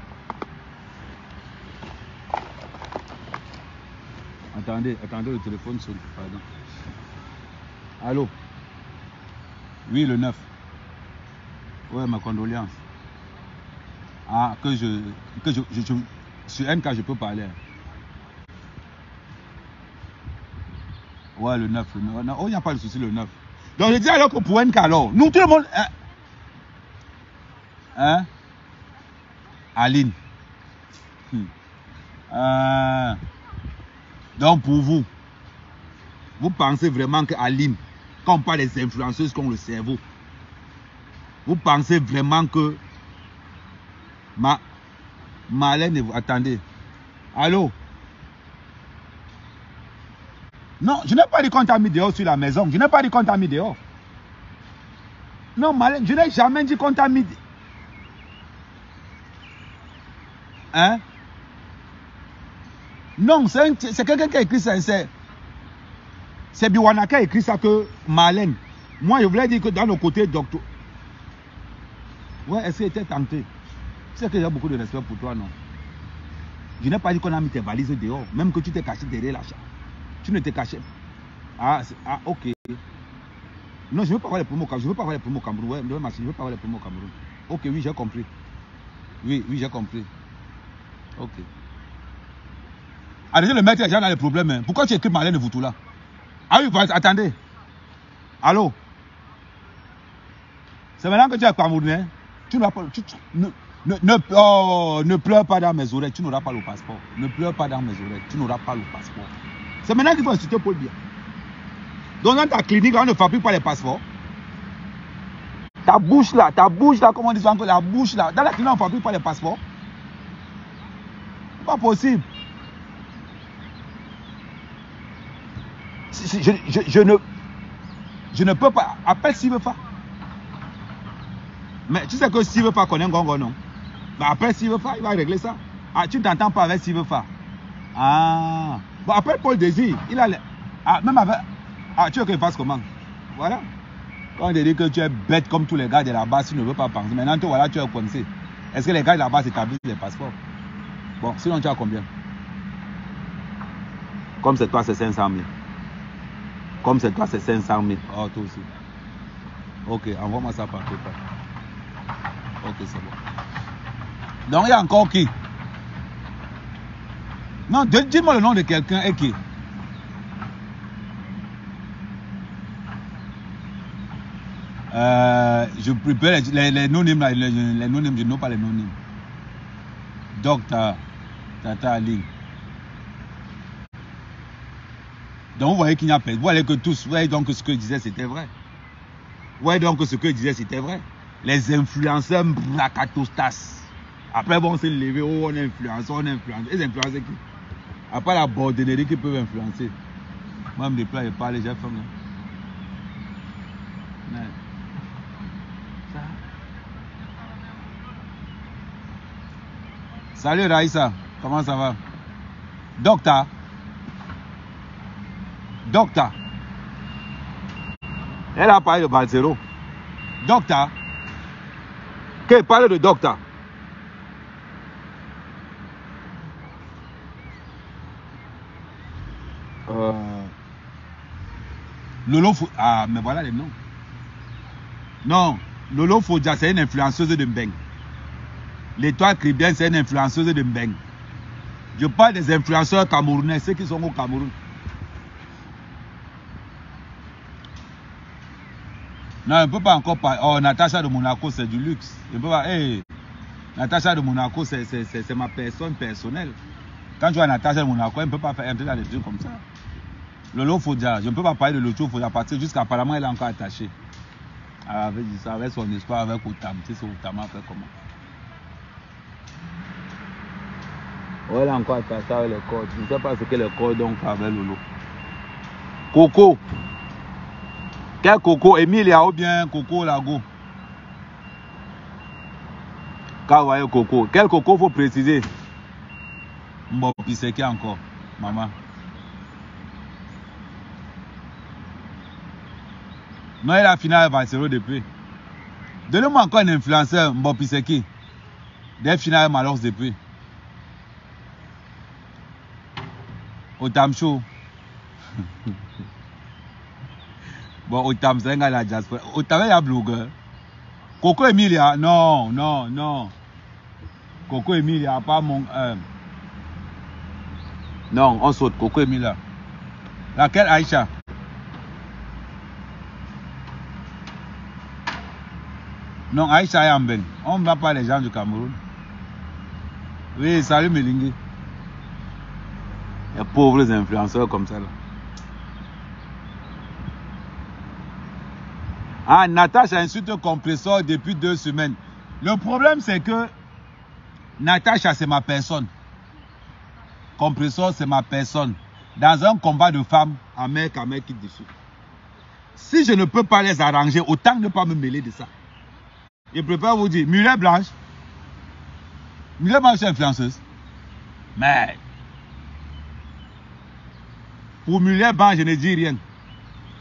Attendez, le téléphone sonne. Pardon. Allô? Oui, le 9. Ouais, ma condoléance. Ah, sur NK, je peux parler. Ouais, le 9. Non, oh, il n'y a pas de souci, le 9. Donc, je dis alors que pour NK, alors, nous, tout le monde... Hein? Aline. Donc, pour vous, vous pensez vraiment que Aline, quand on parle des influenceuses qui ont le cerveau, vous pensez vraiment que Marlène, attendez. Allô? Non, je n'ai pas dit qu'on t'a mis dehors sur la maison. Je n'ai pas dit qu'on t'a mis dehors. Non, Marlène, je n'ai jamais dit qu'on t'a mis... Hein? Non, c'est quelqu'un qui a écrit ça. C'est Biwana qui a écrit ça que Marlène. Moi, je voulais dire que dans le côté docteur... Ouais, est-ce qu'il était tenté? C'est que j'ai beaucoup de respect pour toi, non? Je n'ai pas dit qu'on a mis tes valises dehors. Même que tu t'es caché derrière l'achat. Tu ne t'es caché. Ah, ok. Non, je ne veux pas avoir les promos au Cameroun. Je ne veux pas avoir les promos au Cameroun. Ouais, je ne veux pas avoir les promos au Cameroun. Ok, oui, j'ai compris. Oui, j'ai compris. Ok. Ah, déjà, le maître, déjà, on a des problèmes. Hein. Pourquoi tu écris Marlène de Voutoula? Ah oui, attendez. Allô? C'est maintenant que tu es Camerounais. Tu n'auras pas... ne pleure pas dans mes oreilles. Tu n'auras pas le passeport. Ne pleure pas dans mes oreilles. Tu n'auras pas le passeport. C'est maintenant qu'il faut insulter Paul Biya. Donc dans ta clinique, on ne fabrique pas les passeports. Ta bouche là, comment on dit encore, la bouche là. Dans la clinique, on ne fabrique pas les passeports. C'est pas possible. Je ne peux pas. Appelle Sivefa. Mais tu sais que Sivefa connaît un gongon, non? Mais appelle Sivefa, il va régler ça. Ah, tu ne t'entends pas avec Sivefa. Ah. Bon, appelle Paul Désir. Il a... Ah, même avec... Ah, tu veux qu'il fasse comment? Voilà. Quand on te dit que tu es bête comme tous les gars de la base, tu ne veux pas penser. Maintenant, toi, voilà, tu es coincé. Est-ce que les gars de la base établissent les passeports? Bon, sinon, tu as combien? Comme c'est toi, c'est 500 000. Comme c'est toi, c'est 500 000. Oh, toi aussi. Ok, envoie-moi ça par PayPal. Ok, c'est bon. Donc, il y a encore qui? Non, dis-moi le nom de quelqu'un et qui? Je prépare les non-names, les non-names, je n'ai pas les non-names. Docteur Tata Ali. Donc vous voyez qu'il n'y a pas. Vous voyez que tous, vous voyez donc que ce que je disais c'était vrai. Vous voyez donc que ce que je disais c'était vrai. Les influenceurs bracatostas. Après bon, on s'est levé, oh, on influence, on influence. Les influenceurs qui? Après la bordenerie qui peuvent influencer. Moi, je me déplace, je parle, j'ai faim. Ouais. Salut Raïssa, comment ça va? Docteur. Elle a parlé de Balzero. Docteur. Qu'elle parle de docteur. Lolo Fodja. Ah, mais voilà les noms. Non, Lolo Fodja, c'est une influenceuse de Mbeng. L'étoile Caribéenne, c'est une influenceuse de Mbeng. Je parle des influenceurs camerounais, ceux qui sont au Cameroun. Non, je ne peux pas encore parler. Oh, Natacha de Monaco, c'est du luxe. Je ne peux pas. Hey, Natacha de Monaco, c'est ma personne personnelle. Quand tu vois Natacha de Monaco, elle ne peut pas faire entrer dans des trucs comme ça. Lolo Fodja, je ne peux pas parler de Lolo Fodja parce que jusqu'apparemment, elle est encore attachée. Avec son histoire avec Otam. Tu sais, Otam a fait comment? Ouais, elle est encore attachée avec les cordes. Je ne sais pas ce que les cordes ont fait avec Lolo. Coco. Quel Coco? Emilia ou bien Coco Lago? Quand vous voyez Coco, quel Coco faut préciser? Bon, puis c'est qui encore, maman? Non, il a fini avec Barcelone depuis. Donnez-moi encore un influenceur, Mbopi Seki. Des finales Malox depuis. Otam Show. Bon, Otam, c'est un gars de la diaspora. Otam, il y a blogueur. Coco Emilia, non, non, non. Coco Emilia, pas mon. Non, on saute. Coco Emilia. Laquelle Aïcha? Non, Aïcha Yamben. On ne va pas les gens du Cameroun. Oui, salut Melingi. Les pauvres influenceurs comme ça là. Ah, Natacha insulte compresseur depuis 2 semaines. Le problème c'est que Natacha c'est ma personne. Compresseur c'est ma personne. Dans un combat de femmes, un mec qui dessus. Si je ne peux pas les arranger, autant ne pas me mêler de ça. Je préfère vous dire, Mulet Blanche. Mulet Blanche est influenceuse. Mais pour Mulet Blanche, je ne dis rien.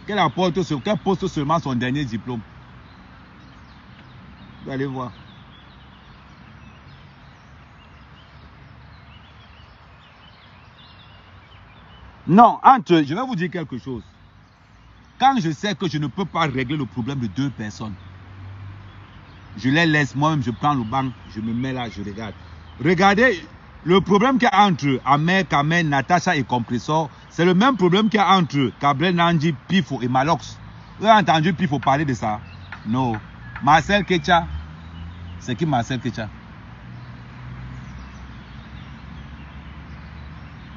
Qu'elle poste seulement son dernier diplôme. Vous allez voir. Non, entre, je vais vous dire quelque chose. Quand je sais que je ne peux pas régler le problème de 2 personnes, je les laisse, moi-même, je prends le banc, je me mets là, je regarde. Regardez, le problème qu'il y a entre Ahmed, Kamen, Natacha et Compressor, c'est le même problème qu'il y a entre Gabriel Nandi, Pifo et Malox. Vous avez entendu Pifo parler de ça? Non. Marcel Kecha. C'est qui Marcel Kecha?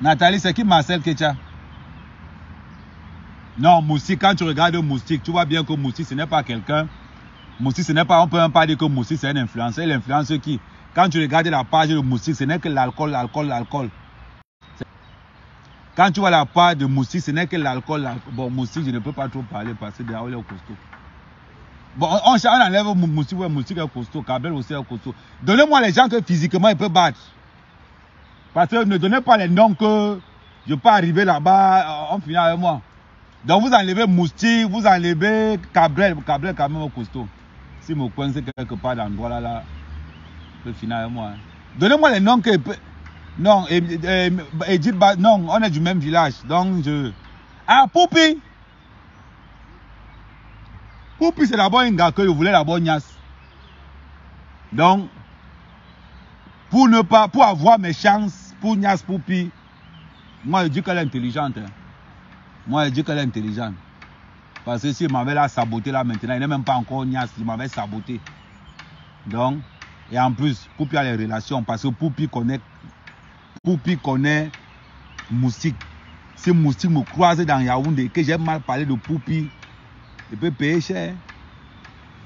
Nathalie, c'est qui Marcel Kecha? Non, Moussi, quand tu regardes Moussi, tu vois bien que Moussi, ce n'est pas quelqu'un. Moussi, ce n'est pas, on peut même pas dire que Moussi, c'est un influenceur. L'influenceur qui, quand tu regardes la page de Moussi, ce n'est que l'alcool, l'alcool, l'alcool. Quand tu vois la page de Moussi, ce n'est que l'alcool. Bon, Moussi, je ne peux pas trop parler parce que derrière, il est costaud. Bon, on enlève Moussi, ouais, Moussi est costaud, Kabel aussi est costaud. Donnez-moi les gens que physiquement, ils peuvent battre. Parce que ne donnez pas les noms que je peux arriver là-bas, on finit avec moi. Donc vous enlevez Moussi, vous enlevez Cabrel. Cabrel quand même au costaud. Si me coincez quelque part dans l'endroit là, peut finir avec moi. Hein. Donnez-moi les noms que... Non, Edith, non, on est du même village. Donc je... Ah, Poupi. Poupi c'est d'abord un gars que je voulais d'abord Nias. Donc, pour avoir mes chances, pour Nias Poupi, moi je dis qu'elle est intelligente. Hein. Moi, je dis qu'elle est intelligente. Parce que si il m'avait là saboté là maintenant, il n'est même pas encore Nias, il m'avait saboté. Donc, et en plus, Poupi a les relations parce que Poupi connaît Moustique. Si Moustique me croise dans Yaoundé, que j'ai mal parlé de Poupi, il peut payer cher.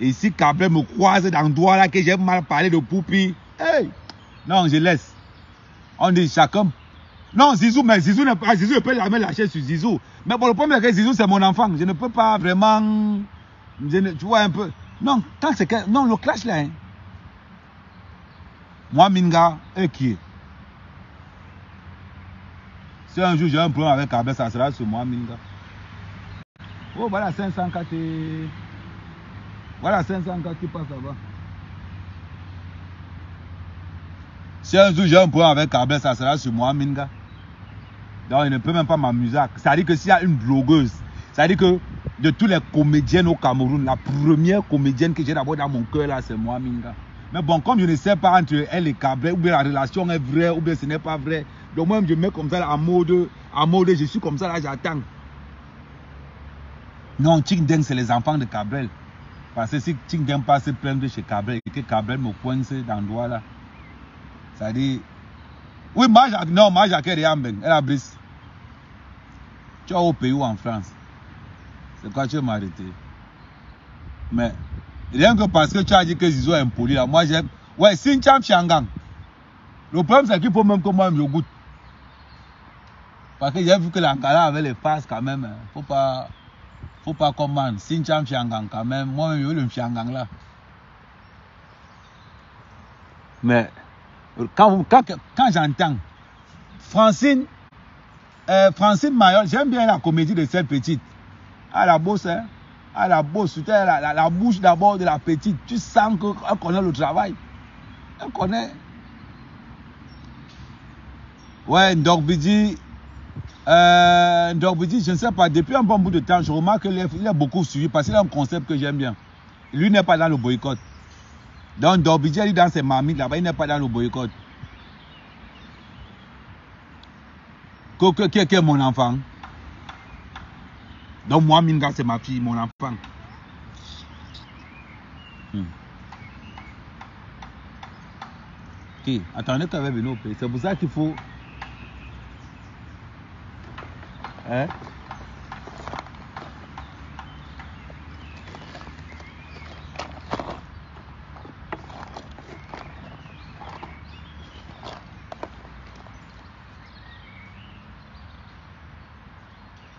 Et si Cabrel me croise dans Douala, que j'ai mal parlé de Poupi, hey! Non, je laisse. On dit chacun. Non, Zizou, mais Zizou n'est pas. Zizou, je peux jamais lâcher sur Zizou. Mais pour le problème, c'est que Zizou, c'est mon enfant. Je ne peux pas vraiment. Tu vois un peu. Non, tant que c'est que. Non, le clash là. Hein. Moi, Minga, et qui est? Si un jour j'ai un problème avec Kabel, ça sera sur moi, Minga. Oh, voilà 504. Voilà 504 qui passe là-bas. Si un jour j'ai un problème avec Kabel, ça sera sur moi, Minga. Donc, il ne peut même pas m'amuser. C'est-à-dire que s'il y a une blogueuse, c'est-à-dire que de tous les comédiennes au Cameroun, la première comédienne que j'ai d'abord dans mon cœur, là, c'est moi, Minga. Mais bon, comme je ne sais pas entre elle et Cabrel, ou bien la relation est vraie, ou bien ce n'est pas vrai, donc moi, je mets comme ça, là, en mode, je suis comme ça, là, j'attends. Non, Tchingdeng, c'est les enfants de Cabrel. Parce que si Tchingdeng passe se plaindre chez Cabrel, et que Cabrel me coince dans le doigt, là, c'est-à-dire... Oui, non, moi, Jacques Riambeng, elle a brise. Tu es au pays ou en France? C'est quoi tu veux m'arrêter? Mais, rien que parce que tu as dit que Zizou est impoli, là, moi j'aime. Ouais, Sincham Chiangang. Le problème, c'est qu'il faut même que moi je goûte. Parce que j'ai vu que l'Ankara avait les faces quand même. Hein. Faut pas commander. Sincham Chiangang quand même. Moi-même, je veux le Chiangang là. Mais quand j'entends Francine Mayol, j'aime bien la comédie de cette petite. À la bosse, hein. À la bosse, la bouche d'abord de la petite. Tu sens qu'elle connaît le travail. Elle connaît. Ouais, Ndorbidi, je ne sais pas, depuis un bon bout de temps, je remarque qu'il est beaucoup suivi parce qu'il a un concept que j'aime bien. Lui n'est pas dans le boycott. Donc Ndorbidi, il est dans ses marmites là-bas, il n'est pas dans le boycott. Qui est mon enfant? Donc moi, Minga, c'est ma fille, mon enfant. Ok, attendez qu'elle va venir au pays. C'est pour ça qu'il faut... Hein?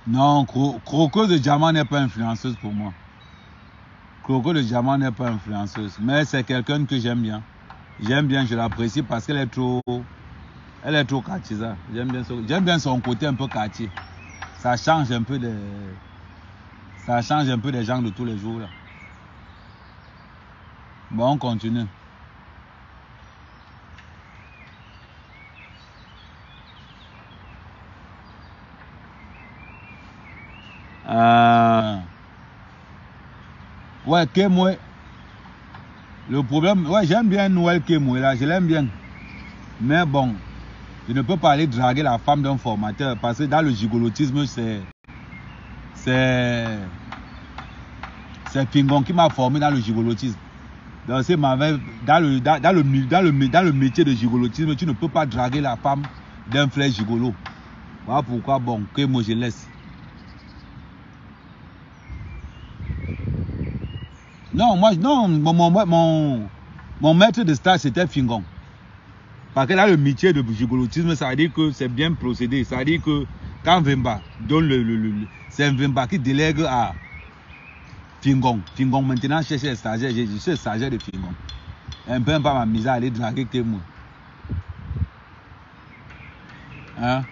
Non, Croco de Diamant n'est pas influenceuse pour moi. Croco de Diamant n'est pas influenceuse. Mais c'est quelqu'un que j'aime bien. J'aime bien, je l'apprécie parce qu'elle est trop... Elle est trop quartier, ça. J'aime bien son côté un peu quartier. Ça change un peu des... Ça change un peu des gens de tous les jours, là. Bon, on continue. Ouais, Kemwe. Le problème, ouais, j'aime bien Noël Kemwe, là, je l'aime bien. Mais bon, je ne peux pas aller draguer la femme d'un formateur parce que dans le gigolotisme, c'est Fingon qui m'a formé dans le gigolotisme. Donc, dans le métier de gigolotisme, tu ne peux pas draguer la femme d'un frère gigolo. Voilà pourquoi, bon, Kemwe, je laisse. Non, mon maître de stage, c'était Fingon. Parce que là, le métier de gigolotisme, ça veut dire que c'est bien procédé. Ça veut dire que quand Vemba donne c'est Vemba qui délègue à Fingon. Fingon maintenant cherche les stagiaires. Je suis stagiaire de Fingon. Un peu pas m'amuser à aller draguer que moi. Hein?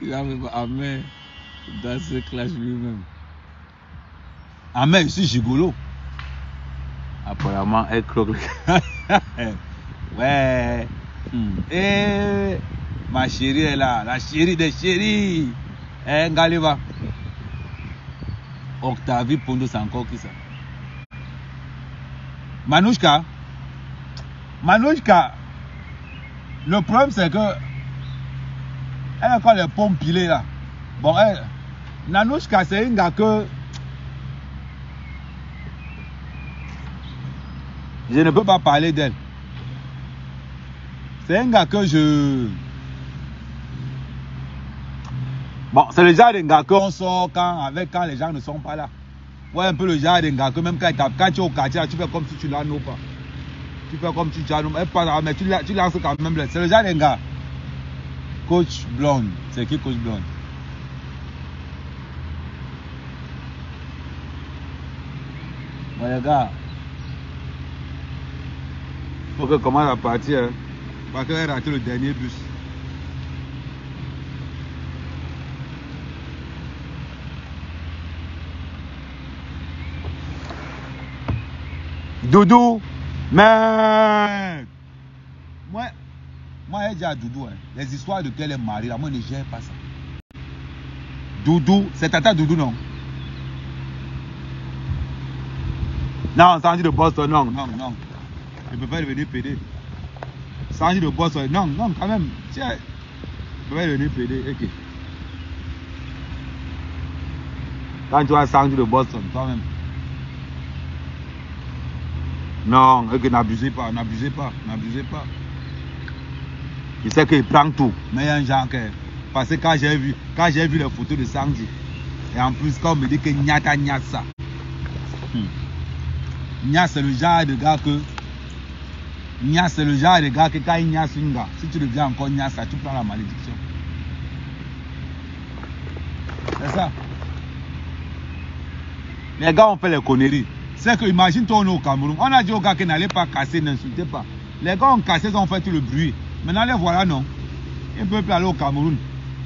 Il avait Amen dans ce clash lui-même. Amen, je suis gigolo. Apparemment, elle croque. Ouais. Eh, ma chérie est là. La chérie des chéris. Eh, Ngaliva. Octavie Pondo, c'est encore qui ça? Manouchka. Manouchka. Le problème, c'est que elle a encore les pommes pilées là. Bon, Nanouchka, c'est une gars que je ne peux pas parler d'elle. C'est un gars que je... Bon, c'est le genre de gars qu'on sort quand les gens ne sont pas là. Ouais, un peu le genre de gars que même quand tu es au quartier, tu fais comme si tu l'as non pas. Tu fais comme si tu l'as non pas. Mais tu lances quand même. C'est le genre de gars. Coach Blonde. C'est qui Coach Blonde? Ouais, les gars. Il faut que commence à partir. Hein, parce qu'elle a raté le dernier bus. Doudou. Mais. Moi, j'ai dit à Doudou, hein, les histoires de qu'elle est mariée, moi, je ne gère pas ça. Doudou, c'est Tata Doudou, non? Non, Sanji de Boston, non. Je ne peux pas devenir PD. Sanji de Boston, non, quand même. Tiens, je ne peux pas devenir PD. Ok. Quand tu vois Sanji de Boston, quand même. Non, ok, n'abusez pas. Je sais qu'il prend tout, mais il y a un genre que... Parce que quand j'ai vu les photos de Sanji, et en plus quand on me dit que Nyata ça. Nya c'est le genre de gars que... Nya c'est le genre de gars que quand il Nya une gars, si tu deviens encore Nya ça, tu prends la malédiction. C'est ça. Les gars ont fait les conneries. C'est que, imagine-toi, on est au Cameroun. On a dit aux gars qu'ils n'allaient pas casser, n'insultez pas. Les gars ont cassé, ils ont fait tout le bruit. Maintenant, les voilà, non. Ils ne peuvent plus aller au Cameroun.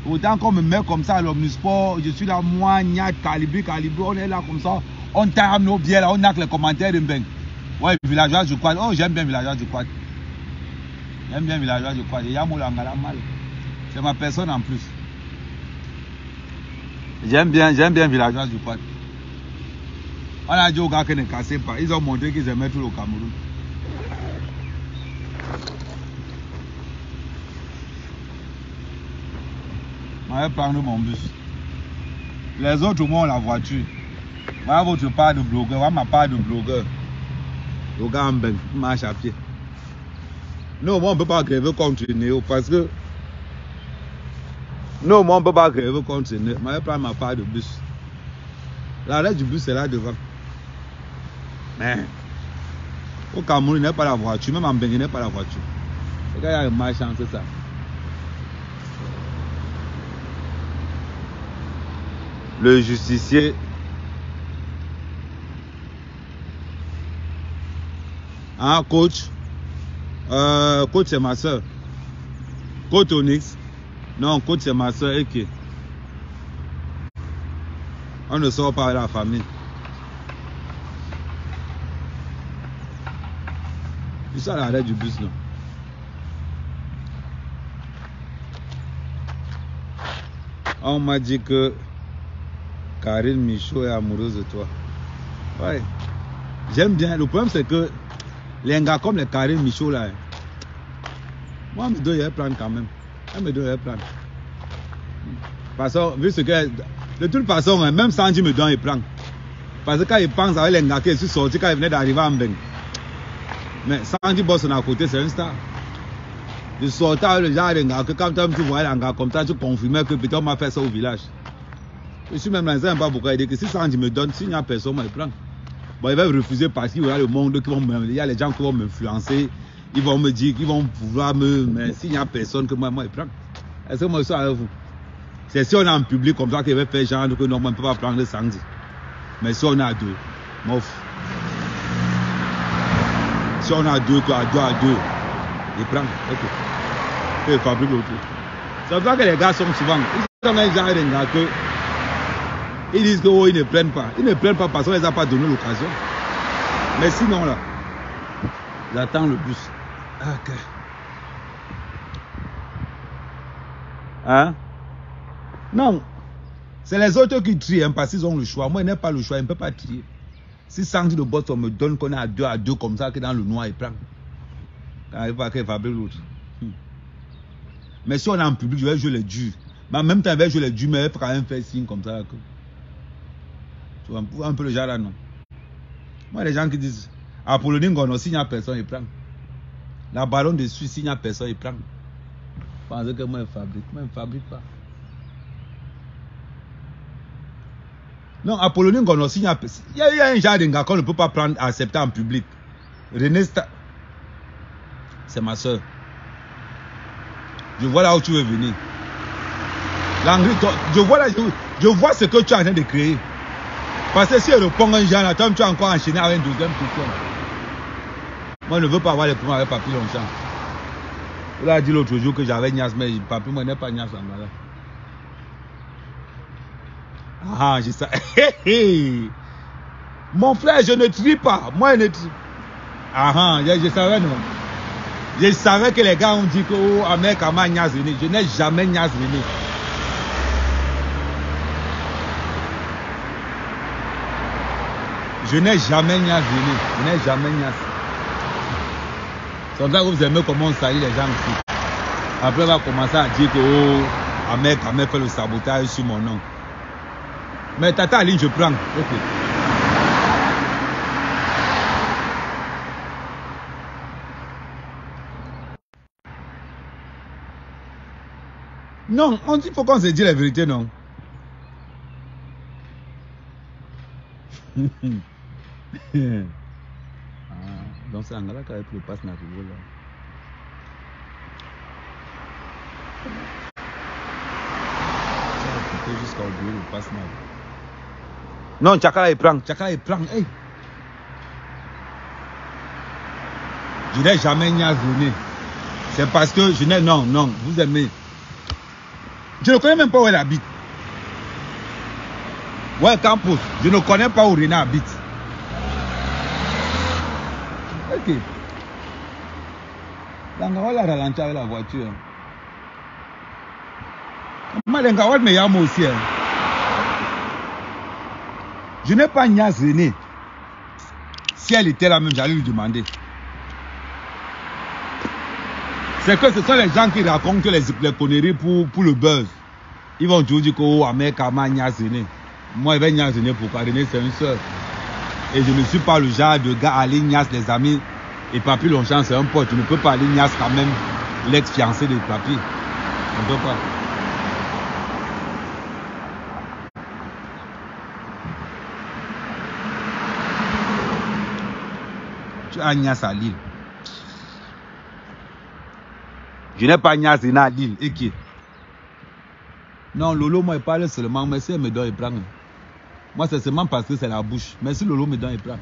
Autant qu'on me met comme ça à l'Omnisport, je suis là, moi, Niat, Calibre, on est là comme ça. On tape nos biais là, on a que les commentaires de Mbeng. Ouais, villageois du quad. Oh, j'aime bien villageois du quad. J'aime bien villageois du quad. Il y a Moulangala mal. C'est ma personne en plus. J'aime bien villageois du quad. On a dit aux gars qu'ils ne cassaient pas. Ils ont montré qu'ils aimaient tout le Cameroun. Je vais prendre mon bus. Les autres ont la voiture. Voilà votre part de blogueur. Voilà ma part de blogueur. Le gars en bain, marche à pied. Non, moi on ne peut pas gréver contre Néo parce que. Non, moi on ne peut pas gréver contre Néo. Je vais prendre ma part de bus. L'arrêt du bus c'est là devant. Mais au Cameroun, il n'y a pas la voiture. Même en Bénin, il n'y a pas la voiture. Le gars, il y a une malchance, c'est ça. Le justicier. Ah, coach. Coach, c'est ma soeur. Coach Onyx. Non, coach, c'est ma soeur. Ok. On ne sort pas avec la famille. C'est ça l'arrêt du bus, non? On m'a dit que Karine Michaud est amoureuse de toi. Ouais. J'aime bien. Le problème, c'est que les gars comme les Karine Michaud, là, moi, je me dois y prendre quand même. Je me dois y prendre. Parce que, vu ce que. De toute façon, même Sanji me doit y prendre. Parce que quand il pense avec les gars qui sont sortis quand il venait d'arriver en Beng. Mais Sanji bosse à côté, c'est un star. Je sortais avec le genre de gars que quand tu voyais un gars comme ça, tu confirmais que peut-être on m'a fait ça au village. Je suis même là, pas beaucoup aider que si Sanji me donne, s'il n'y a personne, moi je prends. Bon, il va refuser parce qu'il y a le monde qui vont me. Il y a les gens qui vont m'influencer. Ils vont me dire qu'ils vont pouvoir me. Mais s'il n'y a personne que moi je prends. Est-ce que moi je suis avec vous? C'est si on est en public comme ça qu'il va faire genre que non, moi, on ne peut pas prendre le Sanji. Mais si on a deux, mof. Si on a deux, à deux, il prend. Ok. Et il fabrique l'autre. C'est pour ça que les gars sont souvent. Ils sont un genre de gars que. Ils disent qu'ils oh, ne prennent pas. Ils ne prennent pas parce qu'on ne les a pas donné l'occasion. Mais sinon là, j'attends le bus. Ok. Hein? Non. C'est les autres qui trient hein, parce qu'ils ont le choix. Moi, je n'ai pas le choix. Je ne peux pas trier. Si Sanji de boss, on me donne qu'on est à deux comme ça, que dans le noir, il prend. Quand il va fabriquer l'autre. Mais si on est en public, je vais jouer les durs. Mais en même temps, je vais jouer les durs, mais je vais quand même faire signe comme ça. Que... Tu vois un peu le genre là, non? Moi, les gens qui disent Apollonie Ngono, s'il n'y a personne, il prend. La baronne de Suisse, s'il n'y a personne, il prend. Pensez que moi, je fabrique. Moi, je ne fabrique pas. Non, Apollonie Ngono, s'il y a personne. Il y a un genre de gars qu'on ne peut pas prendre, accepter en public. René c'est ma soeur. Je vois là où tu veux venir. Je vois ce que tu es en train de créer. Parce que si je réponds un genre, tu as encore enchaîné avec une deuxième question. Moi, je ne veux pas avoir les problèmes avec Papi longtemps. Il a dit l'autre jour que j'avais Nias, mais Papi, moi, je n'ai pas Nias en malade. Ah, j'ai ça. Mon frère, je ne trie pas. Moi, je ne trie. Ah, je savais, non. Je savais que les gars ont dit que oh, Ahmed Kama Nias venu. Je n'ai jamais Nias venu. Je n'ai jamais Nias venu. Je n'ai jamais Nias. C'est comme ça que vous aimez comment on salit les gens ici. Après, on va commencer à dire que oh, Ahmed Kama fait le sabotage sur mon nom. Mais Tata Aline, je prends. Ok. Non, on dit faut qu'on se dise la vérité, non. Ah, donc c'est Angala qui a pris le passe naturel là. Jusqu'à oublier le passe naturel. Non, Tchakala il prend. Tchakala il prend. Hey. Je n'ai jamais niaisonné. C'est parce que je n'ai... Non, non, vous aimez. Je ne connais même pas où elle habite. Ouais, Campus. Je ne connais pas où Rena habite. Ok. L'Angawal a ralenti avec la voiture. Moi, l'Angawal me yame aussi. Je n'ai pas niaisonné. Si elle était là même, j'allais lui demander. C'est que ce sont les gens qui racontent les conneries pour le buzz. Ils vont toujours dire que oh, Ahmed Kama niaisonné. Moi, je vais niaisonner pourquoi? René, c'est une soeur. Et je ne suis pas le genre de gars à aller niaise les amis. Et Papi Longchamp, c'est un pote. Tu ne peux pas aller niaise quand même l'ex-fiancé de Papi. On ne peut pas. Tu as niaise à Lille. Je n'ai pas niaise à Lille. Et qui? Non, Lolo, moi, il parle seulement. Mais si elle me donne, il prend. Moi, c'est seulement parce que c'est la bouche. Mais si Lolo me donne, il prend.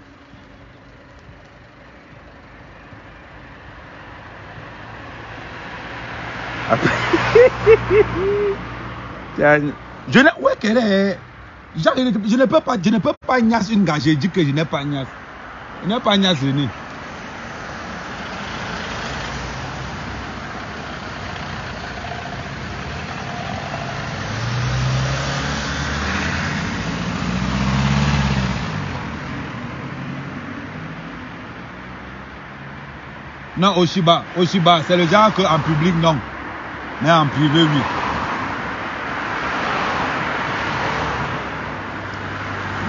Je n'ai... Ouais, quelle est... Je ne peux pas niaise une gage. Je dis que je n'ai pas niaise. Je n'ai pas niaise René. Non, Oshiba, c'est le genre qu'en public, non. Mais en privé, oui.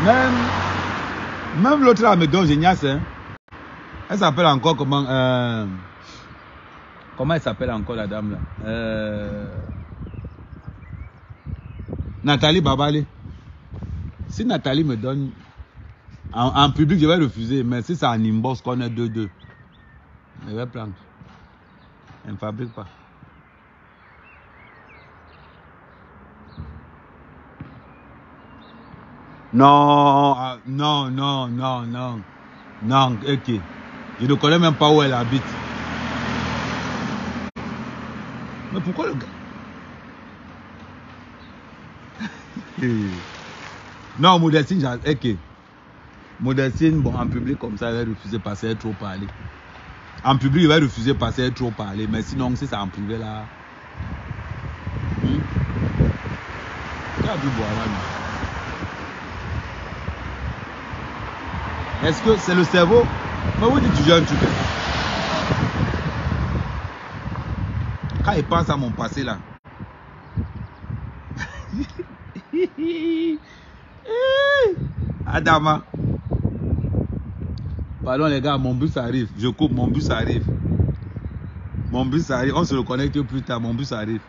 Même l'autre là me donne géniasse. Hein. Elle s'appelle encore comment comment elle s'appelle encore la dame là Nathalie Babale. Si Nathalie me donne en public, je vais refuser. Mais si c'est en inbox qu'on est 2-2, je vais prendre. Elle ne fabrique pas. Non, non, non, non, non. Non, ok. Je ne connais même pas où elle habite. Mais pourquoi le gars? Non, Modestine, ok. Modestine, bon, en public comme ça, elle va refuser parce qu'elle trop parler. En public, il va refuser parce qu'elle trop parler. Mais sinon, si c'est en privé là. Est-ce que c'est le cerveau? Mais oui, tu joues un truc. Quand il pense à mon passé là. Adama. Pardon les gars, mon bus arrive. Je coupe, mon bus arrive. Mon bus arrive. On se reconnecte plus tard, mon bus arrive.